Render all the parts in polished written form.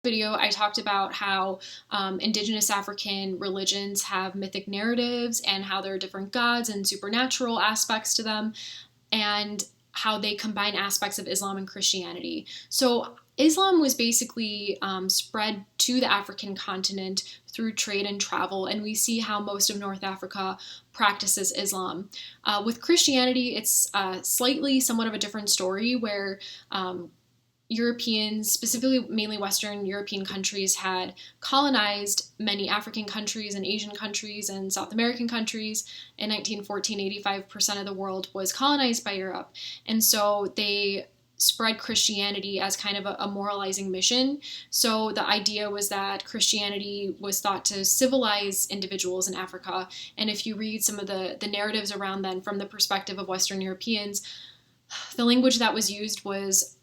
video, I talked about how Indigenous African religions have mythic narratives and how there are different gods and supernatural aspects to them, and how they combine aspects of Islam and Christianity. So Islam was basically spread to the African continent through trade and travel, and we see how most of North Africa practices Islam. With Christianity, it's somewhat of a different story, where Europeans, specifically mainly Western European countries, had colonized many African countries and Asian countries and South American countries. In 1914, 85% of the world was colonized by Europe. And so they spread Christianity as kind of a moralizing mission. So the idea was that Christianity was thought to civilize individuals in Africa. And if you read some of the narratives around then from the perspective of Western Europeans, the language that was used was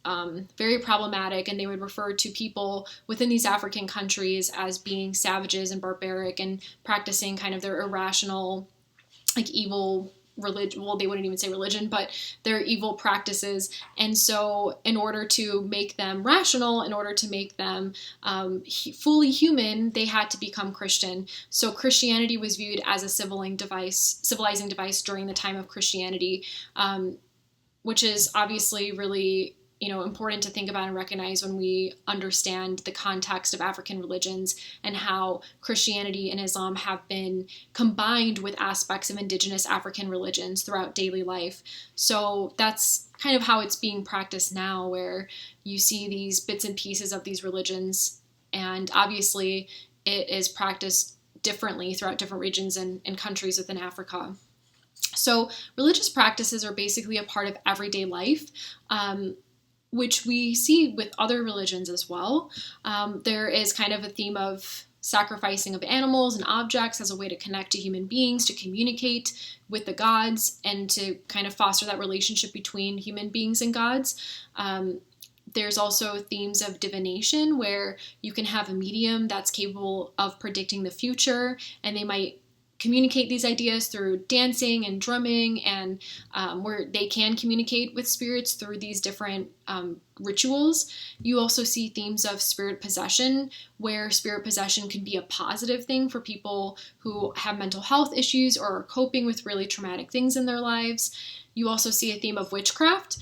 very problematic, and they would refer to people within these African countries as being savages and barbaric and practicing kind of their irrational, like evil religion. Well, they wouldn't even say religion, but their evil practices. And so in order to make them rational, in order to make them fully human, they had to become Christian. So Christianity was viewed as a civilizing device during the time of Christianity, which is obviously really, important to think about and recognize when we understand the context of African religions and how Christianity and Islam have been combined with aspects of indigenous African religions throughout daily life. So that's kind of how it's being practiced now, where you see these bits and pieces of these religions, and obviously it is practiced differently throughout different regions and countries within Africa. So religious practices are basically a part of everyday life, which we see with other religions as well. There is kind of a theme of sacrificing of animals and objects as a way to connect to human beings, to communicate with the gods, and to kind of foster that relationship between human beings and gods. There's also themes of divination, where you can have a medium that's capable of predicting the future, and they might communicate these ideas through dancing and drumming, and where they can communicate with spirits through these different rituals. You also see themes of spirit possession, where spirit possession can be a positive thing for people who have mental health issues or are coping with really traumatic things in their lives. You also see a theme of witchcraft,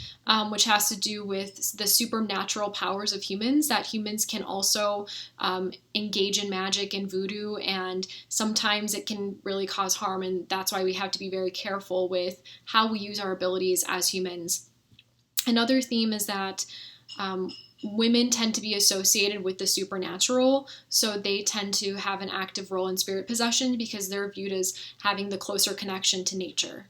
which has to do with the supernatural powers of humans, that humans can also engage in magic and voodoo, and sometimes it can really cause harm, and that's why we have to be very careful with how we use our abilities as humans. Another theme is that women tend to be associated with the supernatural, so they tend to have an active role in spirit possession because they're viewed as having the closer connection to nature.